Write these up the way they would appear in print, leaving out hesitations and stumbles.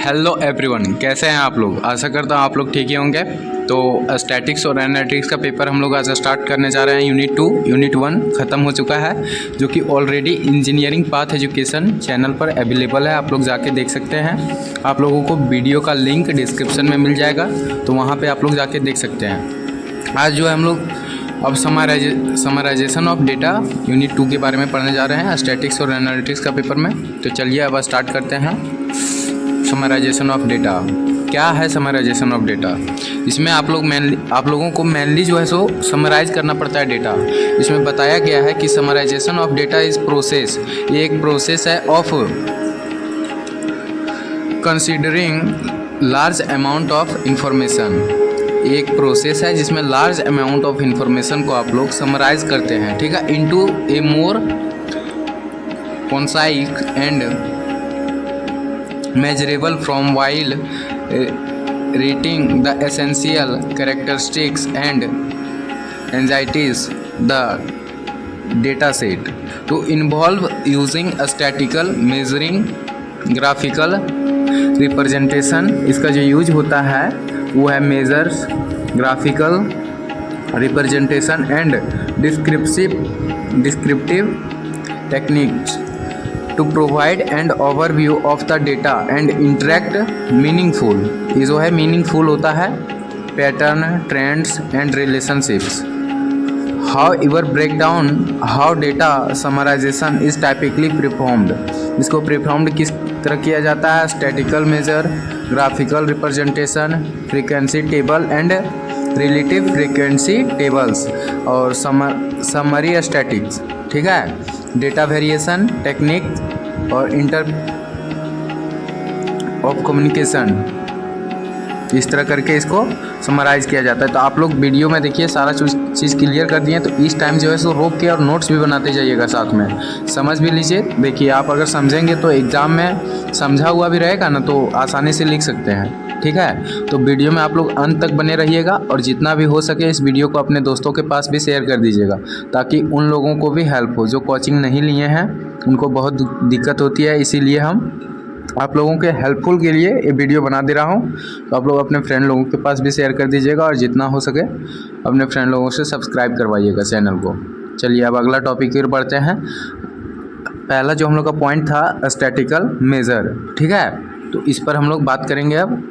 Hello everyone, कैसे हैं आप लोग। आशा करता हूँ आप लोग ठीक ही होंगे। तो स्टैटिक्स और एनालिटिक्स का पेपर हम लोग आज स्टार्ट करने जा रहे हैं। यूनिट 1 ख़त्म हो चुका है, जो कि already engineering path education channel पर अवेलेबल है। आप लोग जाके देख सकते हैं। आप लोगों को वीडियो का लिंक डिस्क्रिप्शन में मिल जाएगा, तो वहाँ पर आप लोग जाके देख सकते हैं। आज जो है हम लोग अब समराइजेशन ऑफ डेटा यूनिट 2 के बारे में पढ़ने जा रहे हैं स्टैटिक्स और एनालिटिक्स का पेपर में। तो चलिए अब स्टार्ट करते हैं। समराइजेशन ऑफ डेटा क्या है? समराइजेशन ऑफ डेटा, इसमें आप लोगों को मेनली जो है सो समराइज करना पड़ता है डेटा। इसमें बताया गया है कि summarisation of data is process, ये एक प्रोसेस है of considering large amount of information. एक प्रोसेस है जिसमें लार्ज अमाउंट ऑफ इंफॉर्मेशन को आप लोग समराइज करते हैं, ठीक है, into A more concise and measurable from while rating the essential characteristics and anxieties the data set to involve using a statistical measuring graphical representation। इसका जो यूज होता है वो है measures, graphical representation and descriptive techniques to provide an overview of the data and interact meaningful। ये जो है meaningful होता है pattern, trends and relationships. However, break down how data summarization is typically performed। इसको परफॉर्म्ड किस तरह किया जाता है? Statical measure, graphical representation, frequency table and relative frequency tables और समरी स्टैटिक्स, ठीक है, डेटा वेरिएशन टेक्निक और इंटर ऑफ कम्युनिकेशन। इस तरह करके इसको समराइज किया जाता है। तो आप लोग वीडियो में देखिए सारा चीज़ क्लियर कर दिए, तो इस टाइम जो है सो रोक के और नोट्स भी बनाते जाइएगा, साथ में समझ भी लीजिए। देखिए आप अगर समझेंगे तो एग्ज़ाम में समझा हुआ भी रहेगा ना, तो आसानी से लिख सकते हैं, ठीक है। तो वीडियो में आप लोग अंत तक बने रहिएगा और जितना भी हो सके इस वीडियो को अपने दोस्तों के पास भी शेयर कर दीजिएगा, ताकि उन लोगों को भी हेल्प हो जो कोचिंग नहीं लिए हैं, उनको बहुत दिक्कत होती है। इसीलिए हम आप लोगों के हेल्पफुल के लिए ये वीडियो बना दे रहा हूँ। तो आप लोग अपने फ्रेंड लोगों के पास भी शेयर कर दीजिएगा और जितना हो सके अपने फ्रेंड लोगों से सब्सक्राइब करवाइएगा चैनल को। चलिए अब अगला टॉपिक की ओर बढ़ते हैं। पहला जो हम लोग का पॉइंट था स्टैटिकल मेजर, ठीक है, तो इस पर हम लोग बात करेंगे अब।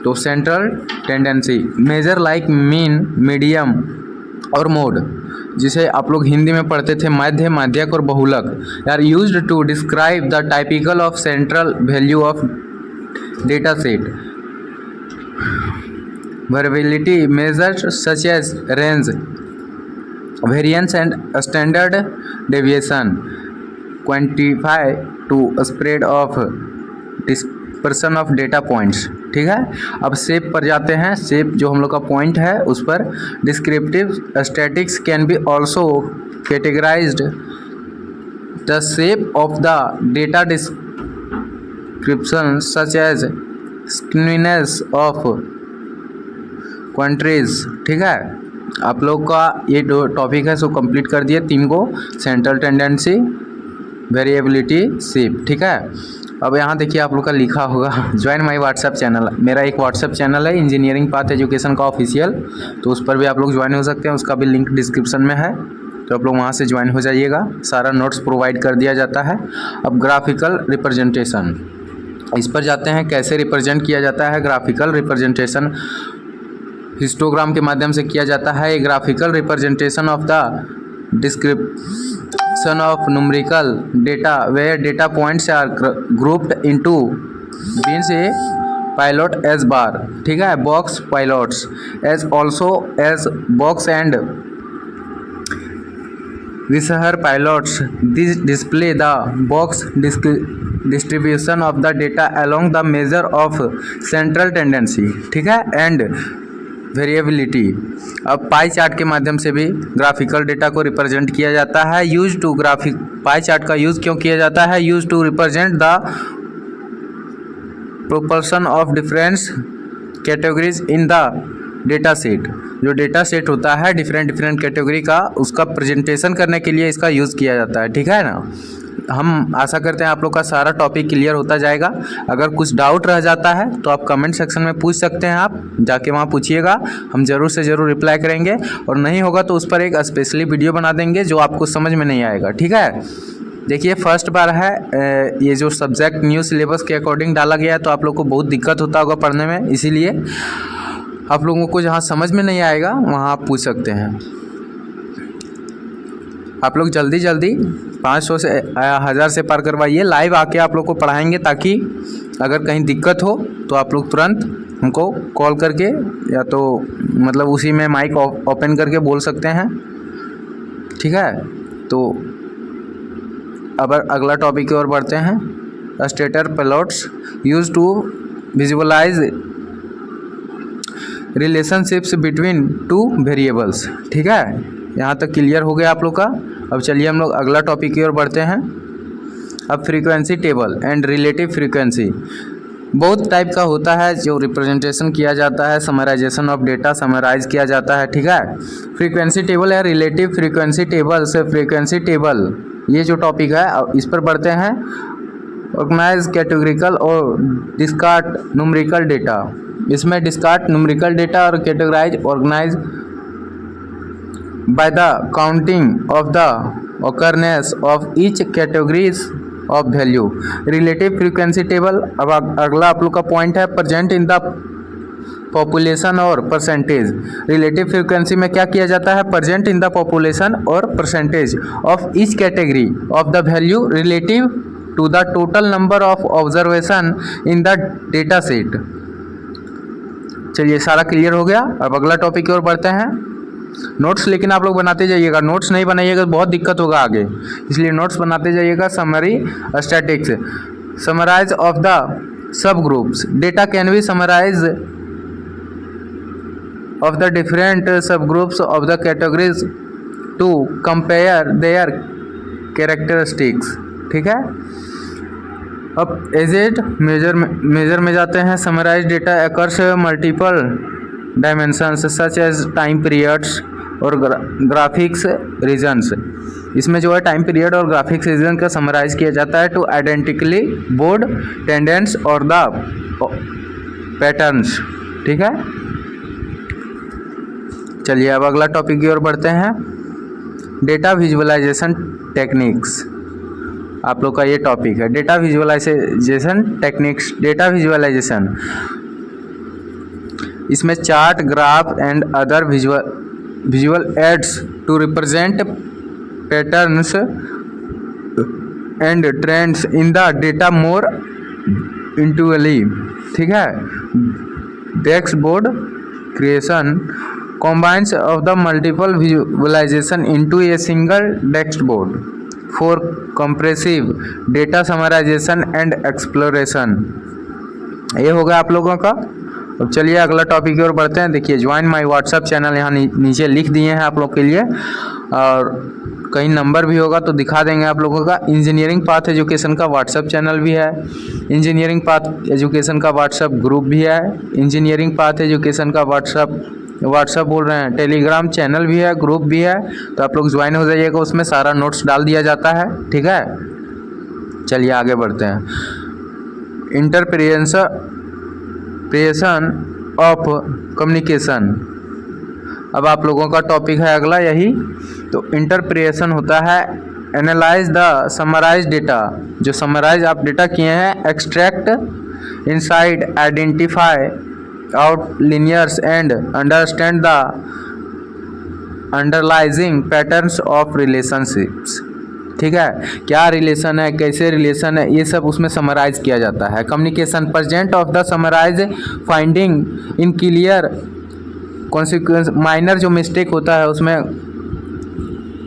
तो central tendency measure like mean, medium और मोड, जिसे आप लोग हिंदी में पढ़ते थे मध्य, माध्यक और बहुलक, are used to describe the typical of central value of data set. Variability measures such as range, variance and standard deviation quantify to spread of dispersion of data points, ठीक है। अब शेप पर जाते हैं। शेप जो हम लोग का पॉइंट है उस पर descriptive statics can be also categorized the shape of the data description such as skewness of quantities, ठीक है। आप लोग का ये टॉपिक है सो कंप्लीट कर दिए 3 को, सेंट्रल टेंडेंसी, वेरिएबिलिटी, शेप, ठीक है। अब यहाँ देखिए आप लोग का लिखा होगा ज्वाइन माई व्हाट्सएप चैनल। मेरा एक व्हाट्सएप चैनल है इंजीनियरिंग पाथ एजुकेशन का ऑफिशियल, तो उस पर भी आप लोग ज्वाइन हो सकते हैं। उसका भी लिंक डिस्क्रिप्शन में है, तो आप लोग वहाँ से ज्वाइन हो जाइएगा। सारा नोट्स प्रोवाइड कर दिया जाता है। अब ग्राफिकल रिप्रेजेंटेशन, इस पर जाते हैं। कैसे रिप्रेजेंट किया जाता है? ग्राफिकल रिप्रेजेंटेशन हिस्टोग्राम के माध्यम से किया जाता है। A graphical representation of the description of numerical data where data points are grouped into bins, a pilot as bar, ठीक है, box pilots as also as box and Visher pilots। This display the box distribution of the data along the measure of central tendency, ठीक है, and variability. अब pie chart के माध्यम से भी graphical data को रिप्रेजेंट किया जाता है। Use to graphic, pie chart का यूज क्यों किया जाता है? Use to represent the proportion of difference categories in the data set, जो डेटा सेट होता है डिफरेंट कैटेगरी का, उसका प्रेजेंटेशन करने के लिए इसका यूज़ किया जाता है। ठीक है ना। हम आशा करते हैं आप लोग का सारा टॉपिक क्लियर होता जाएगा। अगर कुछ डाउट रह जाता है तो आप कमेंट सेक्शन में पूछ सकते हैं, आप जाके वहाँ पूछिएगा, हम ज़रूर से ज़रूर रिप्लाई करेंगे। और नहीं होगा तो उस पर एक स्पेशली वीडियो बना देंगे जो आपको समझ में नहीं आएगा। ठीक है। देखिए फर्स्ट बार है ये जो सब्जेक्ट न्यू सिलेबस के अकॉर्डिंग डाला गया है, तो आप लोग को बहुत दिक्कत होता होगा पढ़ने में, इसीलिए आप लोगों को जहाँ समझ में नहीं आएगा वहाँ आप पूछ सकते हैं। आप लोग जल्दी 500 से 1000 से पार करवाइए। लाइव आके आप लोग को पढ़ाएंगे, ताकि अगर कहीं दिक्कत हो तो आप लोग तुरंत हमको कॉल करके या तो मतलब उसी में माइक ओपन करके बोल सकते हैं। ठीक है। तो अब अगला टॉपिक की ओर बढ़ते हैं। Scatter plots use to visualise relationships between two variables. ठीक है, यहाँ तक क्लियर हो गया आप लोग का। अब चलिए हम लोग अगला टॉपिक की ओर बढ़ते हैं। अब frequency table and relative frequency बहुत टाइप का होता है जो रिप्रेजेंटेशन किया जाता है, समराइजेशन ऑफ डेटा समराइज किया जाता है। ठीक है। फ्रीक्वेंसी टेबल या रिलेटिव फ्रीक्वेंसी टेबल से फ्रीक्वेंसी टेबल ये जो टॉपिक है इस पर बढ़ते हैं। ऑर्गेनाइज कैटेगरिकल और डिस्कार्ट न्यूमेरिकल डेटा। इसमें डिस्कार्ट न्यूमेरिकल डेटा और categorise organise by the counting of the occurrence of each categories of value। Relative frequency table. अब अगला आप लोग का पॉइंट है प्रेजेंट इन द पॉपुलेशन और परसेंटेज। रिलेटिव फ्रीक्वेंसी में क्या किया जाता है, प्रेजेंट इन द पॉपुलेशन और percentage of each category of the value relative to the total number of observation in the data set. चलिए सारा क्लियर हो गया। अब अगला टॉपिक की ओर बढ़ते हैं। नोट्स लेकिन आप लोग बनाते जाइएगा, नोट्स नहीं बनाइएगा तो बहुत दिक्कत होगा आगे, इसलिए नोट्स बनाते जाइएगा। Summary statics summarize of the subgroups. Data can be summarize of the different subgroups of the categories to compare their characteristics. ठीक है। अब एजेड मेजर में जाते हैं। Summarize data occurs multiple dimensions such as time periods और graphics regions. इसमें जो है टाइम पीरियड और ग्राफिक्स रीजन का समराइज किया जाता है टू आइडेंटिकली बोर्ड टेंडेंट्स और द पैटर्न्स। ठीक है। चलिए अब अगला टॉपिक की ओर बढ़ते हैं। डेटा विजुअलाइजेशन टेक्निक्स आप लोग का ये टॉपिक है। Data visualization techniques. Data visualization इसमें chart graph and other visual aids to represent patterns and trends in the data more intuitively. ठीक है। Dashboard creation combines of the multiple visualization into a single dashboard for comprehensive data summarization and exploration। ये हो गया आप लोगों का। अब चलिए अगला टॉपिक की ओर बढ़ते हैं। देखिए ज्वाइन माय व्हाट्सएप चैनल यहाँ नीचे लिख दिए हैं आप लोग के लिए, और कहीं नंबर भी होगा तो दिखा देंगे आप लोगों का। इंजीनियरिंग पाथ एजुकेशन का व्हाट्सएप चैनल भी है, इंजीनियरिंग पाथ एजुकेशन का व्हाट्सएप ग्रुप भी है, इंजीनियरिंग पाथ एजुकेशन का व्हाट्सएप बोल रहे हैं टेलीग्राम चैनल भी है, ग्रुप भी है। तो आप लोग ज्वाइन हो जाइएगा, उसमें सारा नोट्स डाल दिया जाता है। ठीक है। चलिए आगे बढ़ते हैं। इंटरप्रिटेशन ऑफ कम्युनिकेशन अब आप लोगों का टॉपिक है अगला यही। तो इंटरप्रिटेशन होता है एनालाइज द समराइज डेटा। जो समराइज आप डेटा किए हैं, extract inside identify out linears and understand the underlying patterns of relationships। ठीक है। क्या रिलेशन है, कैसे रिलेशन है, ये सब उसमें समराइज किया जाता है। Communication present of the summarise finding in clear consequence. Minor जो मिस्टेक होता है उसमें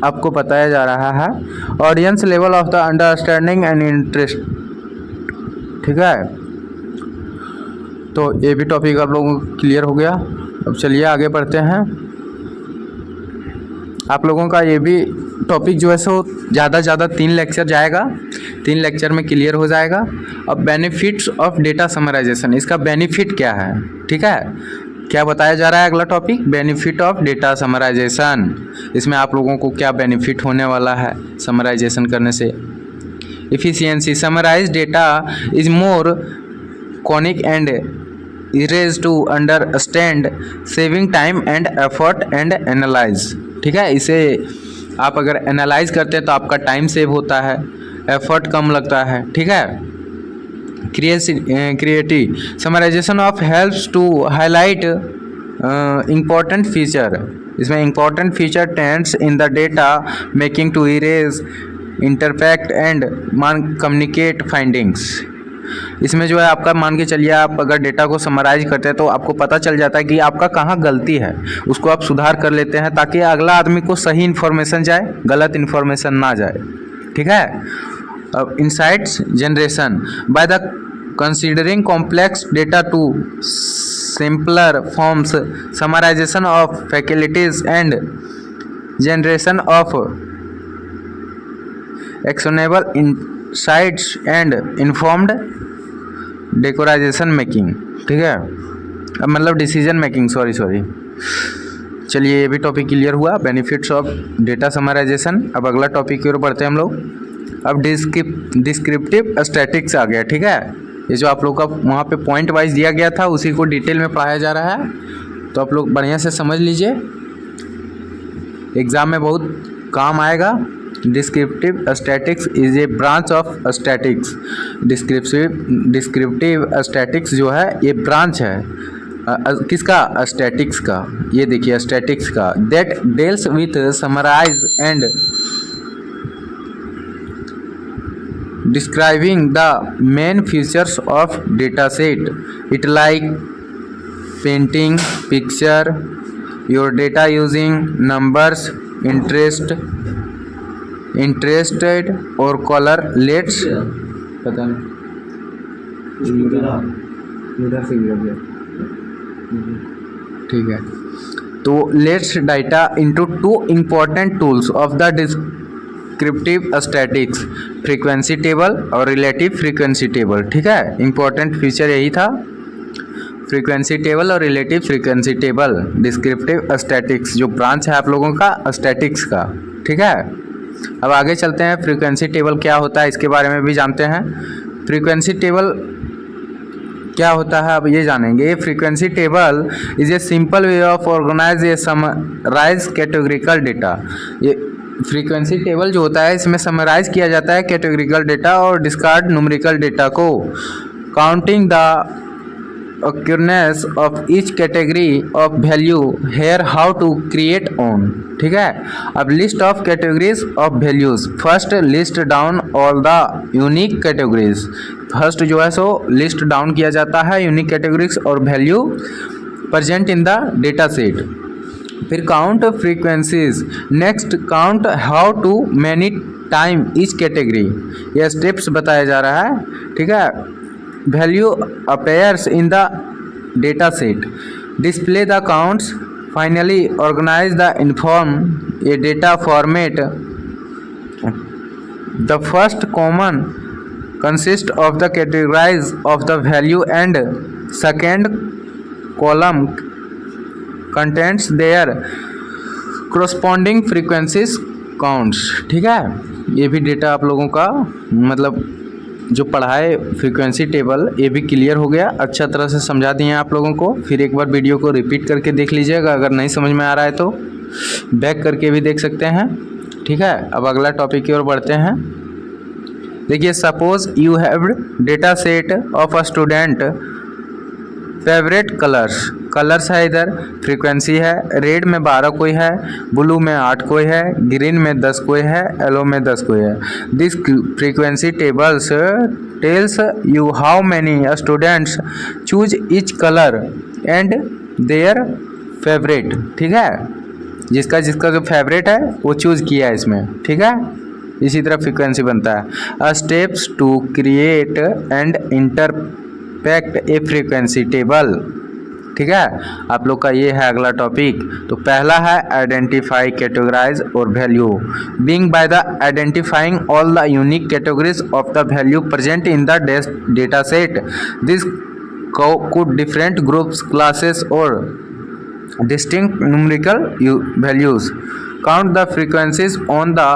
आपको बताया जा रहा है। Audience level of the understanding and interest. ठीक है। तो ये भी टॉपिक आप लोगों को क्लियर हो गया। अब चलिए आगे बढ़ते हैं। आप लोगों का ये भी टॉपिक जो है सो ज़्यादा 3 लेक्चर जाएगा, 3 लेक्चर में क्लियर हो जाएगा। अब बेनिफिट्स ऑफ डेटा समराइजेशन, इसका बेनिफिट क्या है। ठीक है। क्या बताया जा रहा है अगला topic, benefit of data summarisation. इसमें आप लोगों को क्या बेनिफिट होने वाला है समराइजेशन करने से। Efficiency, summarise data is more concise and इरेज to understand, saving time and effort and analyse. ठीक है, इसे आप अगर एनालाइज करते हैं तो आपका टाइम सेव होता है, एफर्ट कम लगता है। ठीक है, creative, summarization of helps to highlight important feature. इसमें important feature trends in the data making to इरेज इंटरफेक्ट एंड कम्युनिकेट फाइंडिंग्स। इसमें जो है आपका मान के चलिए, आप अगर डेटा को समराइज करते हैं तो आपको पता चल जाता है कि आपका कहाँ गलती है, उसको आप सुधार कर लेते हैं ताकि अगला आदमी को सही इन्फॉर्मेशन जाए, गलत इन्फॉर्मेशन ना जाए। ठीक है, अब insights generation, by the considering complex data to simpler forms, summarization of faculties and generation of actionable insights and informed decision making. ठीक है, अब मतलब डिसीजन मेकिंग, सॉरी। चलिए, ये भी टॉपिक क्लियर हुआ, बेनिफिट्स ऑफ डेटा समराइजेशन। अब अगला टॉपिक की ओर बढ़ते हैं हम लोग। अब डिस्क्रिप्टिव स्टैटिक्स आ गया। ठीक है, ये जो आप लोग का वहाँ पे पॉइंट वाइज दिया गया था उसी को डिटेल में पढ़ाया जा रहा है, तो आप लोग बढ़िया से समझ लीजिए, एग्ज़ाम में बहुत काम आएगा। Descriptive statics is a branch of statics. Descriptive statics जो है ये ब्रांच है किसका, स्टैटिक्स का। ये देखिए स्टैटिक्स का, that deals with summarise and describing the main features of data set. It like painting picture your data using numbers, interested or color. Let's पता नहीं इधर से गिर गया। ठीक है, तो let's data into two important tools of the descriptive statics, frequency table और रिलेटिव फ्रीक्वेंसी टेबल। ठीक है, इंपॉर्टेंट फीचर यही था, फ्रीक्वेंसी टेबल और relative frequency table. Descriptive statics जो ब्रांच है आप लोगों का स्टैटिक्स का। ठीक है, अब आगे चलते हैं, फ्रीक्वेंसी टेबल क्या होता है इसके बारे में भी जानते हैं। फ्रीक्वेंसी टेबल क्या होता है अब ये जानेंगे। Frequency table is a simple way of organise a summarise categorical data. ये फ्रीक्वेंसी टेबल जो होता है इसमें समराइज किया जाता है कैटेगोरिकल डेटा और डिस्कार्ड न्यूमेरिकल डेटा को, counting the occurrence of each category of value here how to create on। ठीक है, अब list of categories of values, first list down all the unique categories. First जो है so list down किया जाता है unique categories और value present in the data set. फिर count frequencies, next count how to many time each category, यह steps बताया जा रहा है। ठीक है, value appears in the data set, display the counts, finally organize the inform a data format. The first common consists of the categorize of the value and second column contains their corresponding frequencies counts। ठीक है, ये भी data आप लोगों का मतलब जो पढ़ाए फ्रीक्वेंसी टेबल ये भी क्लियर हो गया, अच्छा तरह से समझा दिए आप लोगों को। फिर एक बार वीडियो को रिपीट करके देख लीजिएगा, अगर नहीं समझ में आ रहा है तो बैक करके भी देख सकते हैं। ठीक है, अब अगला टॉपिक की ओर बढ़ते हैं। देखिए, suppose you have data set of a student favourite colours है, इधर फ्रीक्वेंसी है, रेड में 12 कोई है, ब्लू में 8 कोई है, ग्रीन में 10 कोई है, येलो में 10 कोई है। This frequency tables tells you how many students choose each colour and their favourite. ठीक है, जिसका जो फेवरेट है वो चूज किया है इसमें। ठीक है, इसी तरह फ्रीक्वेंसी बनता है। Steps to create and interpret a frequency table. ठीक है, आप लोग का ये है अगला टॉपिक। तो पहला है आइडेंटिफाई, कैटेगराइज और value. Being by the identifying all the unique categories of the value present in the data set, this could different groups, classes, or distinct numerical values. Count the frequencies on the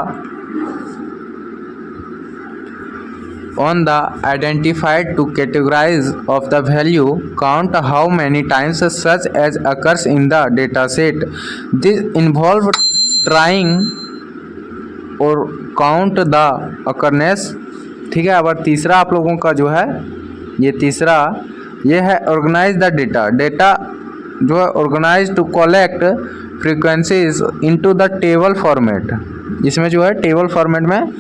identified to categorize of the value. Count how many times such as occurs in the data set. This involve trying or count the occurrence. ठीक है। अब तीसरा आप लोगों का जो है ये है ऑर्गेनाइज द डेटा। डेटा जो है organize to collect frequencies into the table format. इसमें जो है टेबल फॉर्मेट में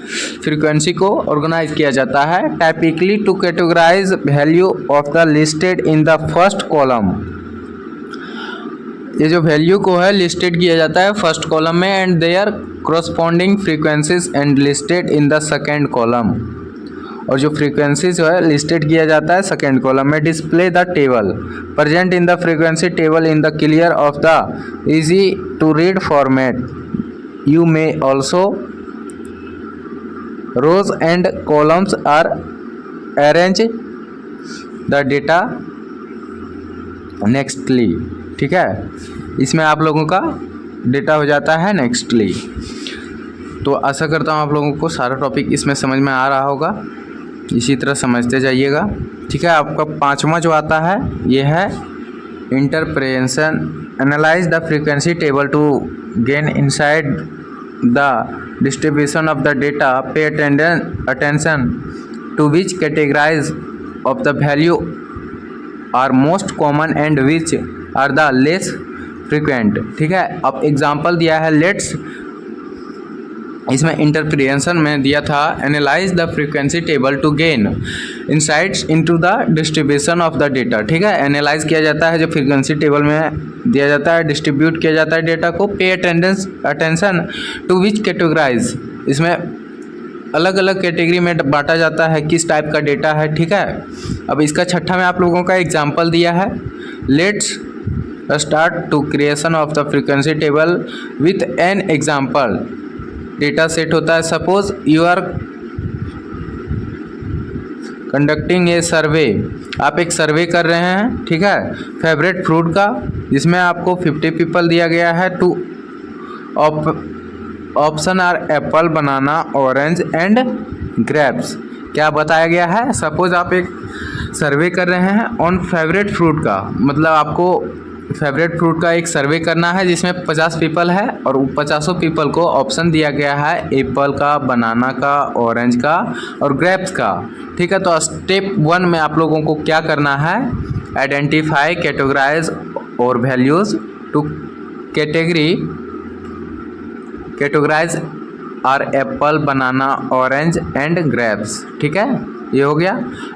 फ्रीक्वेंसी को ऑर्गेनाइज किया जाता है। Typically to categorize value of the listed in the first column. ये जो वैल्यू को है लिस्टेड किया जाता है फर्स्ट कॉलम में and their corresponding frequencies and listed in the second column। और जो फ्रीक्वेंसी जो है लिस्टेड किया जाता है सेकेंड कॉलम में। Display the table present in the frequency table in the clear of the easy to read format. You may also rows and columns are arrange the data neatly. ठीक है, इसमें आप लोगों का डेटा हो जाता है नेक्स्टली। तो आशा करता हूँ आप लोगों को सारा टॉपिक इसमें समझ में आ रहा होगा। इसी तरह समझते जाइएगा। ठीक है, आपका पांचवा जो आता है ये है interpretation. Analyze the frequency table to gain insights the distribution of the data. Pay attention to which categorize of the value are most common and which are the less frequent. ठीक है, अब एग्जाम्पल दिया है let's, इसमें interpretation में दिया था analyze the frequency table to gain insights into the distribution of the data. ठीक है, एनालाइज किया जाता है जो फ्रीक्वेंसी टेबल में दिया जाता है, डिस्ट्रीब्यूट किया जाता है डेटा को। पे अटेंशन टू विच कैटेगराइज, इसमें अलग अलग कैटेगरी में बांटा जाता है किस टाइप का डेटा है। ठीक है, अब इसका छठा में आप लोगों का एग्जाम्पल दिया है let's start to creation of the frequency table with an example. Data set होता है, suppose you are conducting a survey, आप एक सर्वे कर रहे हैं। ठीक है, फेवरेट फ्रूट का, जिसमें आपको 50 पीपल दिया गया है। Two option are apple, banana, orange and grapes. क्या बताया गया है, सपोज आप एक सर्वे कर रहे हैं ऑन फेवरेट फ्रूट का, मतलब आपको फेवरेट फ्रूट का एक सर्वे करना है जिसमें 50 पीपल है और 50 पीपल को ऑप्शन दिया गया है एप्पल का, बनाना का, ऑरेंज का और ग्रेप्स का। ठीक है, तो स्टेप 1 में आप लोगों को क्या करना है, आइडेंटिफाई, कैटेगराइज और values to categorize are apple, banana, orange and grapes. ठीक है, ये हो गया।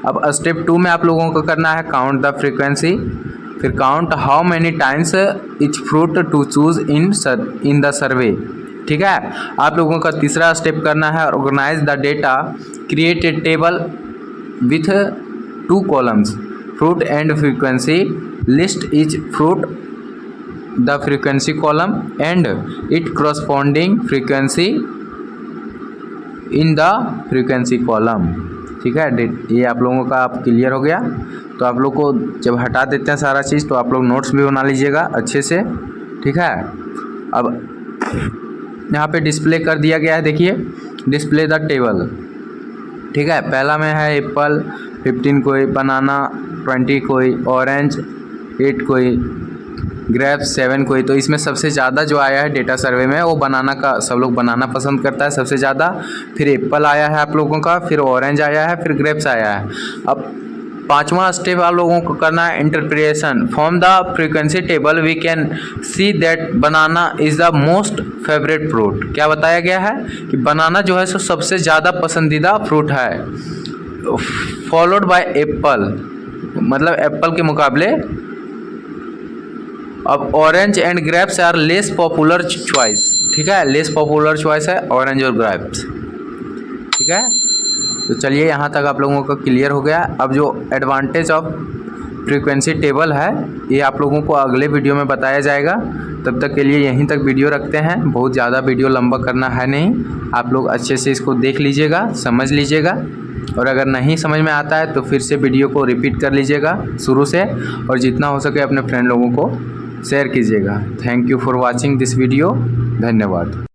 अब स्टेप 2 में आप लोगों को करना है काउंट द फ्रीक्वेंसी, फिर count how many times each fruit to choose in the survey. ठीक है, आप लोगों का तीसरा स्टेप करना है organize the data, create a table with 2 columns, fruit and frequency, list each fruit the frequency column and it corresponding frequency in the frequency column. ठीक है, ये आप लोगों का आप क्लियर हो गया। तो आप लोग को जब हटा देते हैं सारा चीज़ तो आप लोग नोट्स भी बना लीजिएगा अच्छे से। ठीक है, अब यहाँ पे डिस्प्ले कर दिया गया है, देखिए डिस्प्ले द टेबल। ठीक है, पहला में है एप्पल 15 कोई, बनाना 20 कोई, ऑरेंज 8 कोई, ग्रेप्स 7 कोई। तो इसमें सबसे ज़्यादा जो आया है डेटा सर्वे में वो बनाना का, सब लोग बनाना पसंद करता है सबसे ज़्यादा। फिर एप्पल आया है आप लोगों का, फिर ऑरेंज आया है, फिर ग्रेप्स आया है। अब पांचवा स्टेप आप लोगों को करना है interpretation. From the frequency table we can see that banana is the most favorite fruit. क्या बताया गया है कि बनाना जो है सो सबसे ज़्यादा पसंदीदा फ्रूट है, फॉलोड बाय एप्पल, मतलब एप्पल के मुकाबले। अब orange and grapes are less popular choice. ठीक है, लेस पॉपुलर चॉइस है ऑरेंज और ग्रेप्स। ठीक है, तो चलिए यहाँ तक आप लोगों का क्लियर हो गया। अब जो एडवांटेज ऑफ फ्रीक्वेंसी टेबल है ये आप लोगों को अगले वीडियो में बताया जाएगा। तब तक के लिए यहीं तक वीडियो रखते हैं, बहुत ज़्यादा वीडियो लंबा करना है नहीं। आप लोग अच्छे से इसको देख लीजिएगा, समझ लीजिएगा। और अगर नहीं समझ में आता है तो फिर से वीडियो को रिपीट कर लीजिएगा शुरू से, और जितना हो सके अपने फ्रेंड लोगों को शेयर कीजिएगा। Thank you for watching this video. धन्यवाद।